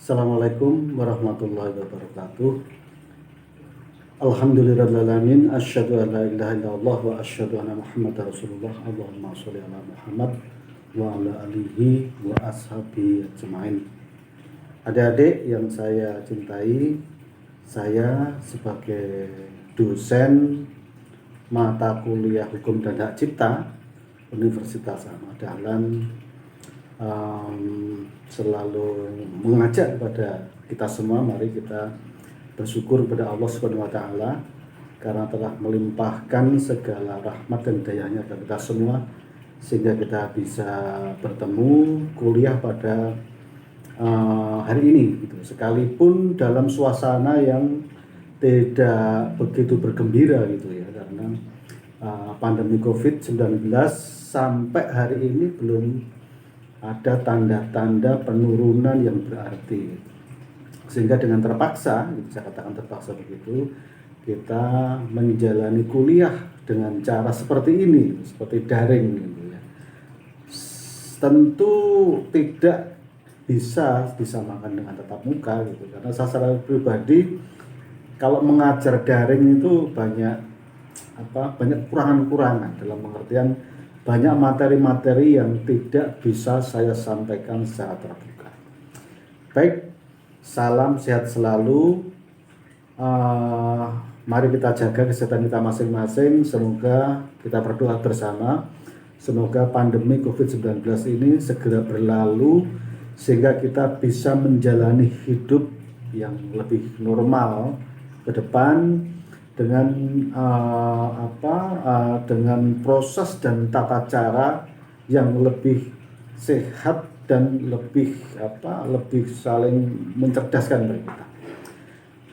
Assalamualaikum warahmatullahi wabarakatuh. Alhamdulillahirrahmanirrahim. Asyhadu an la ilaha illallah wa asyhadu anna Muhammadar Rasulullah. Allahumma sholli ala Muhammad wa ala alihi wa ashabihi ajmain. Adik-adik yang saya cintai, saya sebagai dosen mata kuliah Hukum dan Hak Cipta Universitas Ahmad Dahlan selalu mengajak kepada kita semua, mari kita bersyukur kepada Allah Subhanahu wa taala karena telah melimpahkan segala rahmat dan dayanya kepada kita semua sehingga kita bisa bertemu kuliah pada hari ini gitu. Sekalipun dalam suasana yang tidak begitu bergembira gitu ya, karena pandemi COVID-19 sampai hari ini belum ada tanda-tanda penurunan yang berarti, sehingga dengan terpaksa, saya katakan terpaksa begitu, kita menjalani kuliah dengan cara seperti ini, seperti daring gitu ya. Tentu tidak bisa disamakan dengan tatap muka gitu, karena saya secara pribadi kalau mengajar daring itu banyak kurangan-kurangan, dalam pengertian banyak materi-materi yang tidak bisa saya sampaikan secara terbuka. Baik, salam sehat selalu. Mari kita jaga kesehatan kita masing-masing. Semoga kita berdoa bersama. Semoga pandemi COVID-19 ini segera berlalu sehingga kita bisa menjalani hidup yang lebih normal ke depan dengan dengan proses dan tata cara yang lebih sehat dan lebih saling mencerdaskan bagi kita.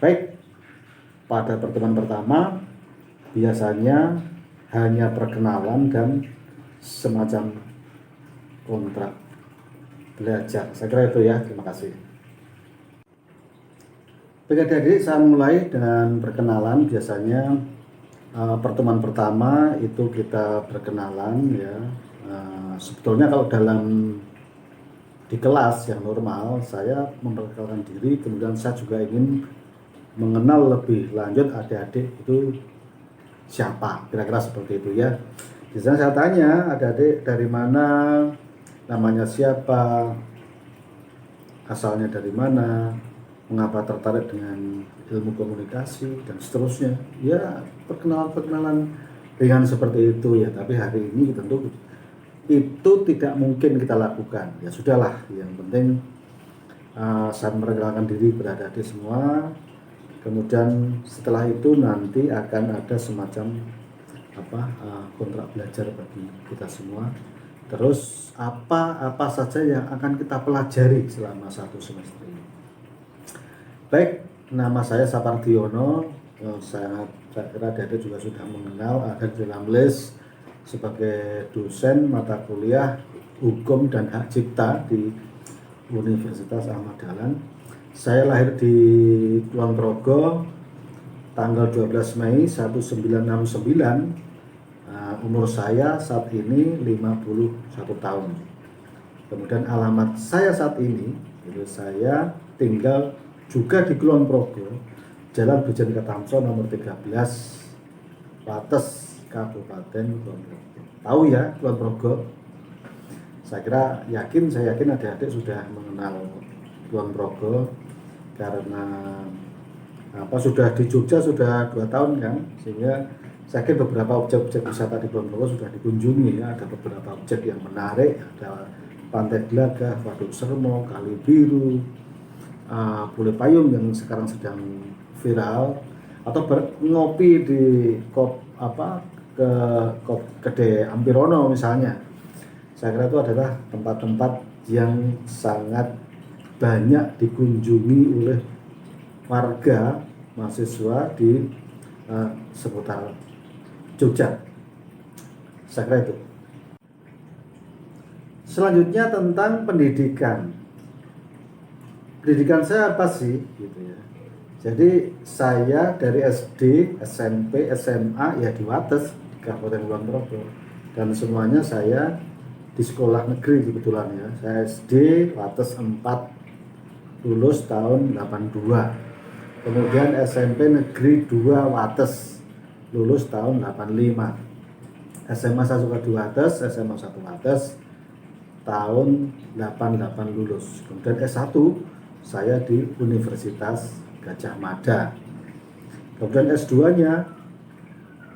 Baik, pada pertemuan pertama biasanya hanya perkenalan dan semacam kontrak belajar. Saya kira itu ya, terima kasih. Baik adik-adik, saya mulai dengan perkenalan. Biasanya pertemuan pertama itu kita berkenalan ya. Sebetulnya kalau di kelas yang normal saya memperkenalkan diri, kemudian saya juga ingin mengenal lebih lanjut adik-adik itu siapa, kira-kira seperti itu ya. Biasanya saya tanya adik-adik dari mana, namanya siapa, asalnya dari mana, mengapa tertarik dengan ilmu komunikasi dan seterusnya ya, perkenalan ringan seperti itu ya. Tapi hari ini tentu itu tidak mungkin kita lakukan, ya sudahlah, yang penting saya memperkenalkan diri kepada adik-adik semua. Kemudian setelah itu nanti akan ada semacam kontrak belajar bagi kita semua. Terus apa saja yang akan kita pelajari selama satu semester ini. Baik, nama saya Sapardiono. Saya kira adik-adik juga sudah mengenal, ada di dalam list sebagai dosen mata kuliah Hukum dan Hak Cipta di Universitas Ahmad Dahlan. Saya lahir di Kulon Progo tanggal 12 Mei 1969. Umur saya saat ini 51 tahun. Kemudian alamat saya saat ini, itu saya tinggal juga di Kulon Progo, Jalan Brigjen Ketamso nomor 13, Wates, Kabupaten Kulon Progo. Tahu ya Kulon Progo? Saya yakin adik-adik sudah mengenal Kulon Progo karena sudah di Jogja sudah 2 tahun kan, sehingga saya kira beberapa objek-objek wisata di Kulon Progo sudah dikunjungi ya. Ada beberapa objek yang menarik, ada Pantai Glagah, Waduk Sermo, Kali Biru, Bule Payung yang sekarang sedang viral, atau ngopi di kedai Ampirono misalnya. Saya kira itu adalah tempat-tempat yang sangat banyak dikunjungi oleh warga mahasiswa di seputar Jogja. Saya kira itu. Selanjutnya tentang pendidikan. Pendidikan saya apa sih gitu ya. Jadi saya dari SD, SMP, SMA ya di Wates, di Kabupaten Kulon Progo, dan semuanya saya di sekolah negeri kebetulan ya. Saya SD Wates 4 lulus tahun 82. Kemudian SMP Negeri 2 Wates, lulus tahun 85. SMA saya juga di Wates, SMA 1 Wates, tahun 88 lulus. Kemudian S1 saya di Universitas Gajah Mada. Kemudian S2-nya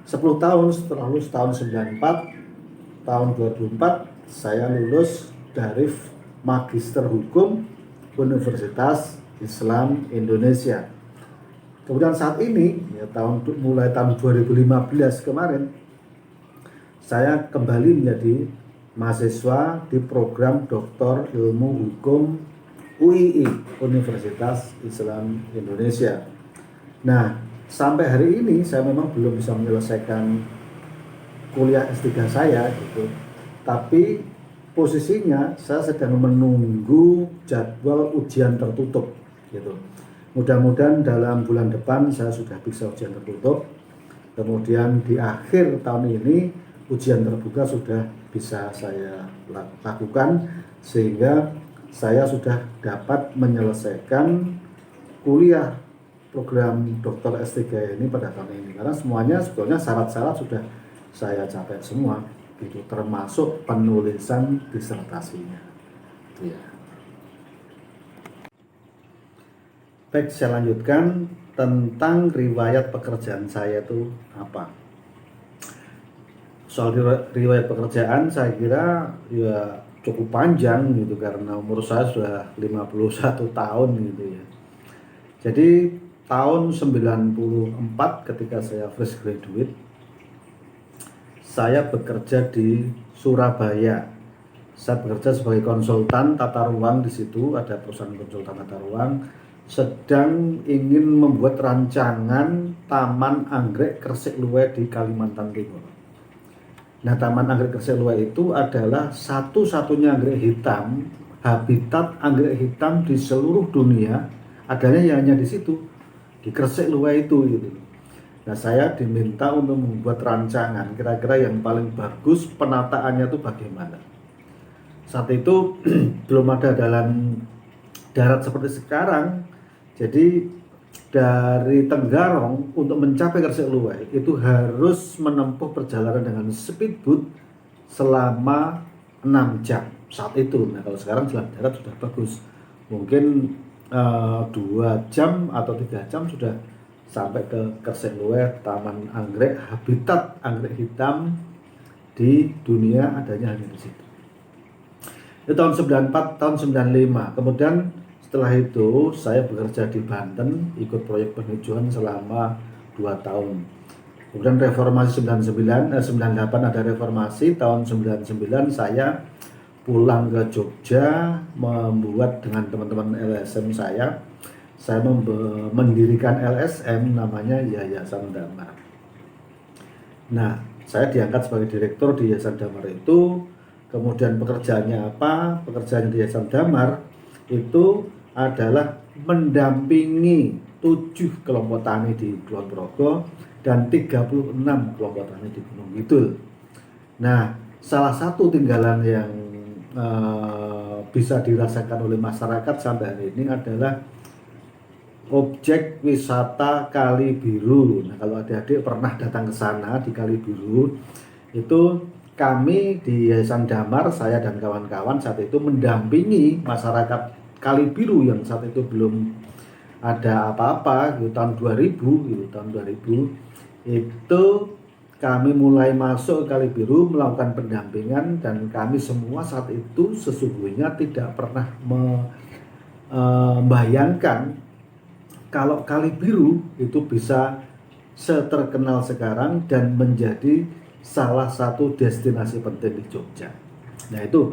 10 tahun setelah lulus tahun 94, tahun 2004 saya lulus dari Magister Hukum Universitas Islam Indonesia. Kemudian saat ini ya, mulai tahun 2015 kemarin saya kembali menjadi mahasiswa di program Doktor Ilmu Hukum UII, Universitas Islam Indonesia. Nah, sampai hari ini saya memang belum bisa menyelesaikan kuliah S3 saya gitu. Tapi posisinya saya sedang menunggu jadwal ujian tertutup gitu. Mudah-mudahan dalam bulan depan saya sudah bisa ujian tertutup. Kemudian di akhir tahun ini ujian terbuka sudah bisa saya lakukan, sehingga saya sudah dapat menyelesaikan kuliah program Doktor S3 ini pada tahun ini. Karena semuanya sebetulnya syarat-syarat sudah saya capai semua gitu, termasuk penulisan disertasinya. Ya. Baik, saya lanjutkan tentang riwayat pekerjaan saya itu apa. Soal riwayat pekerjaan saya kira ya cukup panjang gitu, karena umur saya sudah 51 tahun gitu ya. Jadi tahun 94 ketika saya fresh graduate, saya bekerja di Surabaya. Saya bekerja sebagai konsultan tata ruang di situ, ada perusahaan konsultan tata ruang sedang ingin membuat rancangan Taman Anggrek Kresik Luwe di Kalimantan Timur. Nah, Taman Anggrek Kresik Luwe itu adalah satu-satunya anggrek hitam, habitat anggrek hitam di seluruh dunia, adanya ya hanya di situ, di Kresik Luwe itu gitu. Nah, saya diminta untuk membuat rancangan kira-kira yang paling bagus penataannya itu bagaimana. Saat itu belum ada jalan darat seperti sekarang. Jadi dari Tenggarong untuk mencapai Kresik Luwe itu harus menempuh perjalanan dengan speedboat selama 6 jam saat itu. Nah, kalau sekarang jalan darat sudah bagus, mungkin 2 jam atau 3 jam sudah sampai ke Kresik Luwe, Taman Anggrek, habitat anggrek hitam di dunia adanya hanya di situ. Itu tahun 94, tahun 95. Kemudian setelah itu saya bekerja di Banten, ikut proyek penghijauan selama 2 tahun. Kemudian reformasi 98 ada reformasi, tahun 99 saya pulang ke Jogja membuat dengan teman-teman LSM saya mendirikan LSM namanya Yayasan Damar. Nah, saya diangkat sebagai direktur di Yayasan Damar itu. Kemudian pekerjaannya apa? Pekerjaannya di Yayasan Damar itu adalah mendampingi 7 kelompok tani di Kulon Progo dan 36 kelompok tani di Gunung Kidul. Nah, salah satu tinggalan yang bisa dirasakan oleh masyarakat sampai hari ini adalah objek wisata Kali Biru. Nah, kalau adik-adik pernah datang ke sana di Kali Biru, itu kami di Yayasan Damar, saya dan kawan-kawan saat itu mendampingi masyarakat Kali Biru yang saat itu belum ada apa-apa gitu, tahun 2000 gitu, tahun 2000 itu kami mulai masuk ke Kali Biru melakukan pendampingan, dan kami semua saat itu sesungguhnya tidak pernah membayangkan kalau Kali Biru itu bisa seterkenal sekarang dan menjadi salah satu destinasi penting di Jogja. Nah, itu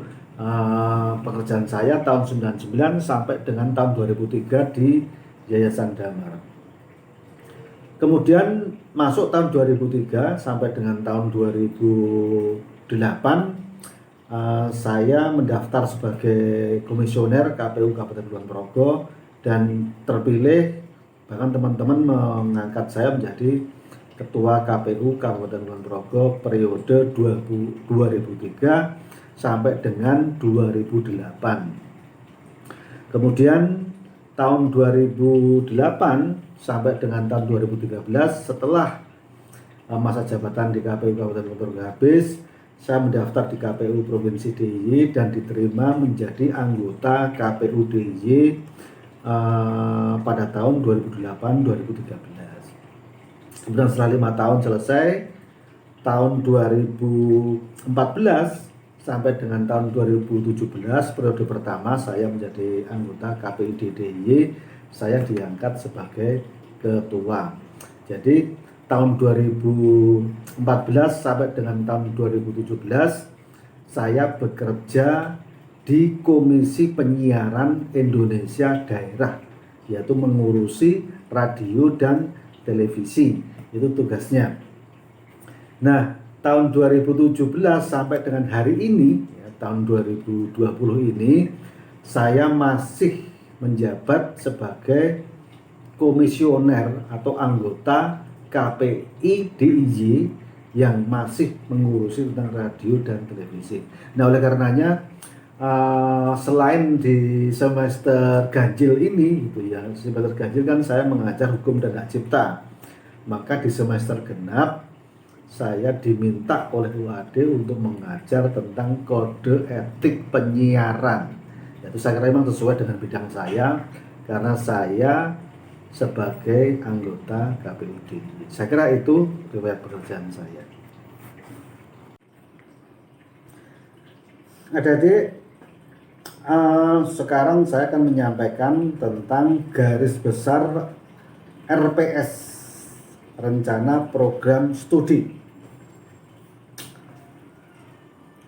pekerjaan saya tahun 99 sampai dengan tahun 2003 di Yayasan Damar. Kemudian masuk tahun 2003 sampai dengan tahun 2008 saya mendaftar sebagai komisioner KPU Kabupaten Kulon Progo dan terpilih, bahkan teman-teman mengangkat saya menjadi Ketua KPU Kabupaten Kulon Progo periode 2003 sampai dengan 2008. Kemudian tahun 2008 sampai dengan tahun 2013, setelah masa jabatan di KPU Kabupaten Ponorogo habis, saya mendaftar di KPU Provinsi DIY dan diterima menjadi anggota KPU DIY pada tahun 2008-2013. Kemudian setelah 5 tahun selesai, tahun 2014 sampai dengan tahun 2017, periode pertama saya menjadi anggota KPU DIY, saya diangkat sebagai ketua. Jadi tahun 2014 sampai dengan tahun 2017 saya bekerja di Komisi Penyiaran Indonesia Daerah, yaitu mengurusi radio dan televisi, itu tugasnya. Nah, tahun 2017 sampai dengan hari ini, ya, tahun 2020 ini, saya masih menjabat sebagai komisioner atau anggota KPI DIY yang masih mengurusi tentang radio dan televisi. Nah, oleh karenanya selain di semester ganjil ini, gitu ya, semester ganjil kan saya mengajar hukum dan hak cipta, maka di semester genap saya diminta oleh UAD untuk mengajar tentang kode etik penyiaran. Itu saya kira memang sesuai dengan bidang saya, karena saya sebagai anggota KPU DIY. Saya kira itu riwayat pekerjaan saya. Adik-adik, sekarang saya akan menyampaikan tentang garis besar RPS, Rencana Program Studi.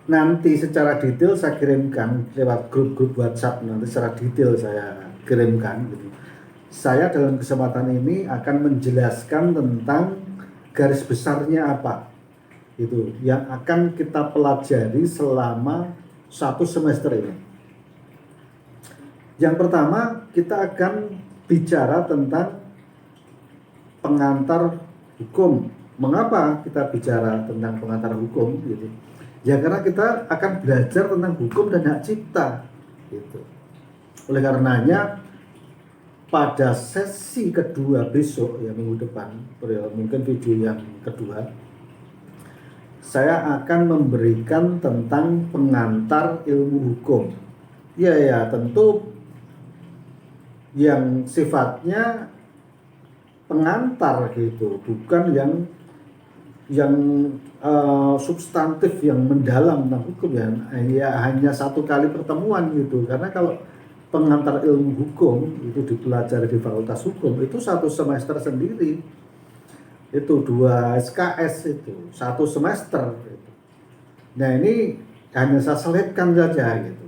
Nanti secara detail saya kirimkan lewat grup-grup WhatsApp, nanti secara detail saya kirimkan gitu. Saya dalam kesempatan ini akan menjelaskan tentang garis besarnya apa itu yang akan kita pelajari selama 1 semester ini. Yang pertama, kita akan bicara tentang pengantar hukum. Mengapa kita bicara tentang pengantar hukum gitu? Ya karena kita akan belajar tentang hukum dan hak cipta gitu. Oleh karenanya pada sesi kedua besok, ya minggu depan, mungkin video yang kedua, saya akan memberikan tentang pengantar ilmu hukum. Ya tentu yang sifatnya pengantar gitu, bukan yang substantif, yang mendalam tentang hukum ya hanya 1 kali pertemuan gitu. Karena kalau pengantar ilmu hukum itu dipelajari di Fakultas Hukum itu 1 semester sendiri, itu 2 SKS, itu 1 semester gitu. Nah ini hanya saya selipkan saja gitu.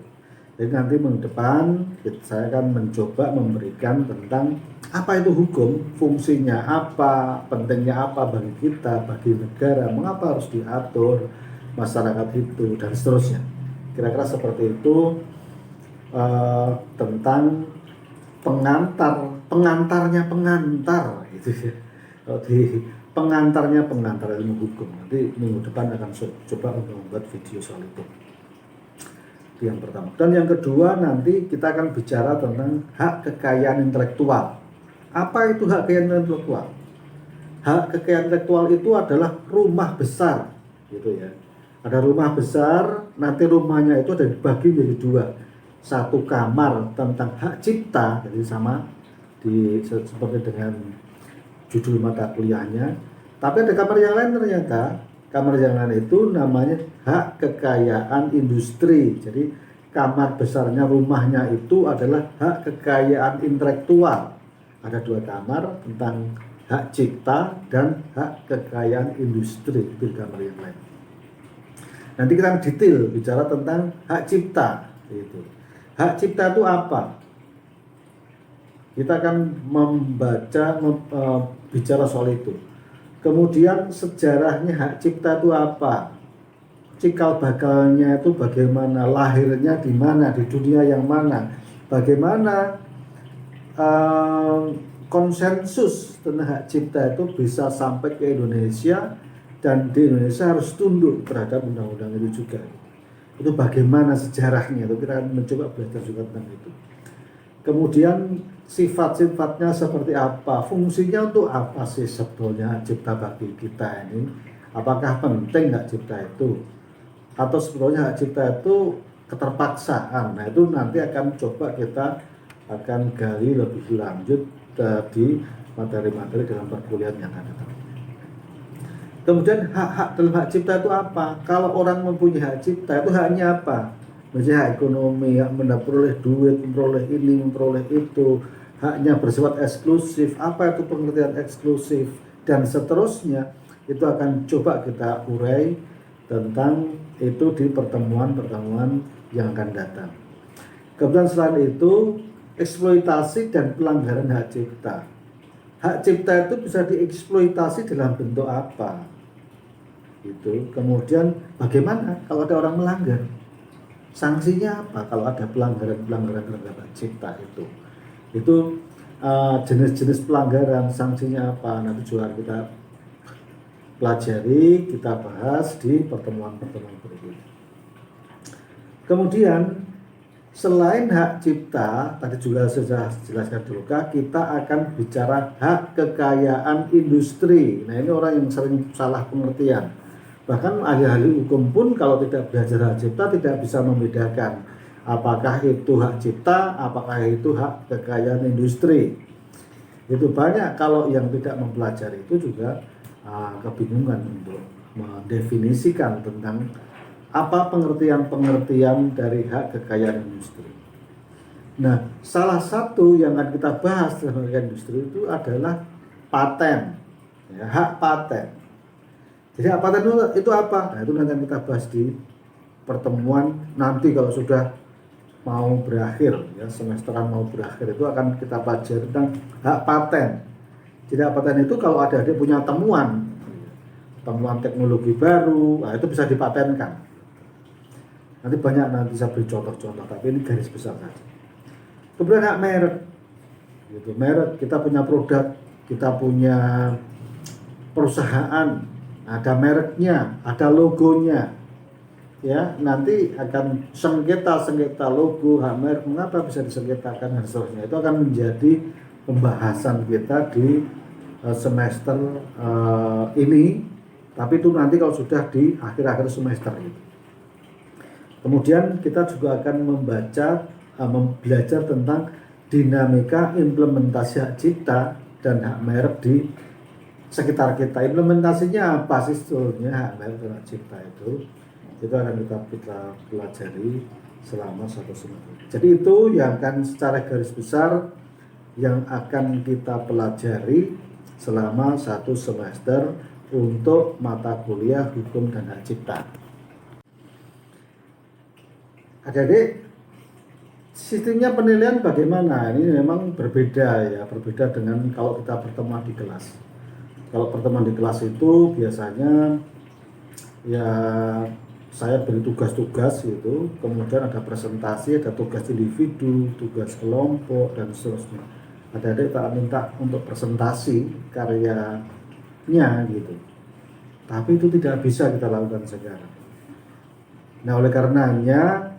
Jadi nanti minggu depan saya akan mencoba memberikan tentang apa itu hukum, fungsinya apa, pentingnya apa bagi kita, bagi negara, mengapa harus diatur masyarakat itu, dan seterusnya. Kira-kira seperti itu tentang pengantarnya pengantar gitu ya. Pengantar ilmu hukum. Nanti minggu depan akan coba membuat video soal itu. Itu yang pertama. Dan yang kedua, nanti kita akan bicara tentang hak kekayaan intelektual. Apa itu hak kekayaan intelektual? Hak kekayaan intelektual itu adalah rumah besar, gitu ya. Ada rumah besar, nanti rumahnya itu ada dibagi menjadi 2. 1 kamar tentang hak cipta, jadi sama seperti dengan judul mata kuliahnya. Tapi ada kamar yang lain ternyata. Kamar yang lain itu namanya hak kekayaan industri. Jadi kamar besarnya rumahnya itu adalah hak kekayaan intelektual. Ada 2 kamar tentang hak cipta dan hak kekayaan industri, itu kamar yang lain. Nanti kita detail bicara tentang hak cipta itu. Hak cipta itu apa? Kita akan bicara soal itu. Kemudian sejarahnya hak cipta itu apa? Cikal bakalnya itu bagaimana? Lahirnya di mana? Di dunia yang mana? Bagaimana konsensus tentang hak cipta itu bisa sampai ke Indonesia, dan di Indonesia harus tunduk terhadap undang-undang itu juga. Itu bagaimana sejarahnya? Itu kita akan mencoba belajar juga tentang itu. Kemudian sifat-sifatnya seperti apa, fungsinya untuk apa sih sebetulnya hak cipta bagi kita ini, apakah penting hak cipta itu, atau sebetulnya hak cipta itu keterpaksaan. Nah itu nanti akan coba kita akan gali lebih lanjut di materi-materi dalam perkuliahan yang akan datang. Kemudian hak-hak dalam hak cipta itu apa? Kalau orang mempunyai hak cipta itu haknya apa? Misalnya hak ekonomi, hak memperoleh duit, memperoleh ini, memperoleh itu, haknya bersifat eksklusif, apa itu pengertian eksklusif, dan seterusnya. Itu akan coba kita urai tentang itu di pertemuan-pertemuan yang akan datang. Kemudian selain itu, eksploitasi dan pelanggaran hak cipta. Hak cipta itu bisa dieksploitasi dalam bentuk apa? Itu. Kemudian bagaimana kalau ada orang melanggar? Sanksinya apa kalau ada pelanggaran terhadap hak cipta itu? Itu jenis-jenis pelanggaran, sanksinya apa? Nanti juga kita pelajari, kita bahas di pertemuan-pertemuan berikutnya. Kemudian selain hak cipta, tadi juga sudah jelaskan dulu, kita akan bicara hak kekayaan industri. Nah ini orang yang sering salah pengertian. Bahkan ahli-ahli hukum pun kalau tidak belajar hak cipta tidak bisa membedakan apakah itu hak cipta, apakah itu hak kekayaan industri. Itu banyak kalau yang tidak mempelajari itu juga kebingungan untuk mendefinisikan tentang apa pengertian-pengertian dari hak kekayaan industri. Nah, salah satu yang akan kita bahas dalam kekayaan industri itu adalah paten, ya, hak paten. Jadi hak paten itu apa? Nah, itu nanti akan kita bahas di pertemuan nanti kalau sudah mau berakhir, ya semesteran mau berakhir itu akan kita pelajari tentang hak paten. Jadi hak paten itu kalau ada dia punya temuan teknologi baru, nah itu bisa dipatenkan. Nanti banyak nanti saya beri contoh-contoh, tapi ini garis besar saja. Kemudian hak merek, gitu. Merek kita punya produk, kita punya perusahaan, ada mereknya, ada logonya, ya nanti akan sengketa logo, hak merek, mengapa bisa disengketakan dan seterusnya. Itu akan menjadi pembahasan kita di semester ini. Tapi itu nanti kalau sudah di akhir-akhir semester itu. Kemudian kita juga akan belajar tentang dinamika implementasi hak cipta dan hak merek di sekitar kita. Implementasinya apa sih sebetulnya hak merek dan hak cipta itu? Itu akan kita pelajari selama satu semester. Jadi itu yang akan secara garis besar yang akan kita pelajari selama satu semester untuk mata kuliah hukum dan hak cipta. Adik-adik, sistemnya penilaian bagaimana? Ini memang berbeda ya, berbeda dengan kalau kita pertemuan di kelas. Kalau pertemuan di kelas itu biasanya ya saya beri tugas-tugas gitu, kemudian ada presentasi, ada tugas individu, tugas kelompok dan seterusnya. Adik-adik tak minta untuk presentasi karyanya gitu. Tapi itu tidak bisa kita lakukan sekarang. Nah, oleh karenanya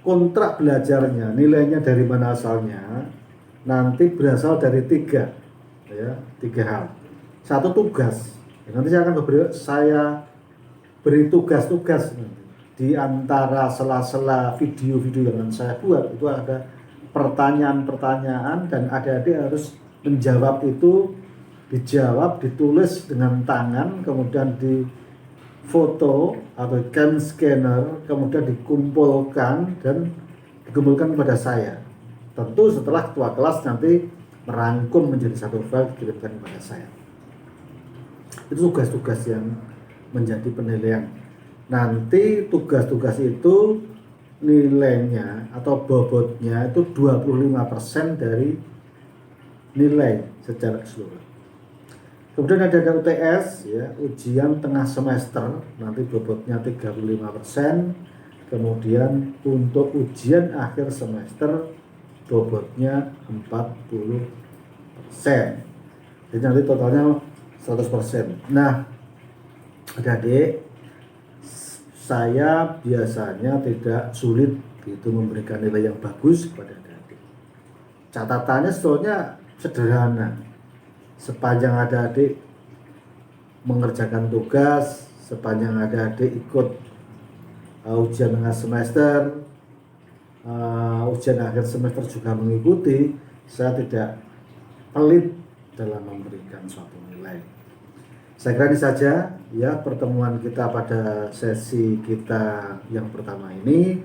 kontrak belajarnya, nilainya dari mana asalnya, nanti berasal dari tiga hal. Satu tugas. Nanti saya beri tugas-tugas di antara sela-sela video-video yang saya buat itu ada pertanyaan-pertanyaan dan adik-adik harus menjawab itu, dijawab, ditulis dengan tangan, kemudian di foto atau cam scanner, kemudian dikumpulkan kepada saya. Tentu setelah ketua kelas nanti merangkum menjadi satu file dikirimkan kepada saya. Itu tugas-tugas yang menjadi penilaian. Nanti tugas-tugas itu nilainya atau bobotnya itu 25% dari nilai secara keseluruhan. Kemudian ada UTS ya, ujian tengah semester, nanti bobotnya 35%. Kemudian untuk ujian akhir semester bobotnya 40%. Jadi nanti totalnya 100%. Nah, adik-adik, saya biasanya tidak sulit itu memberikan nilai yang bagus kepada adik-adik. catatannya sebetulnya sederhana. Sepanjang adik-adik mengerjakan tugas, sepanjang adik-adik ikut ujian tengah semester, ujian akhir semester juga mengikuti, saya tidak pelit dalam memberikan suatu nilai. Saya kira ini saja ya pertemuan kita pada sesi kita yang pertama ini.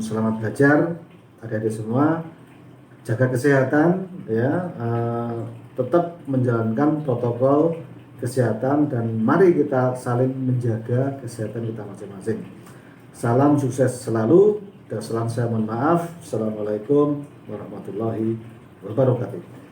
Selamat belajar adik-adik semua, jaga kesehatan ya, tetap menjalankan protokol kesehatan dan mari kita saling menjaga kesehatan kita masing-masing. Salam sukses selalu dan salam saya mohon maaf. Assalamualaikum warahmatullahi wabarakatuh.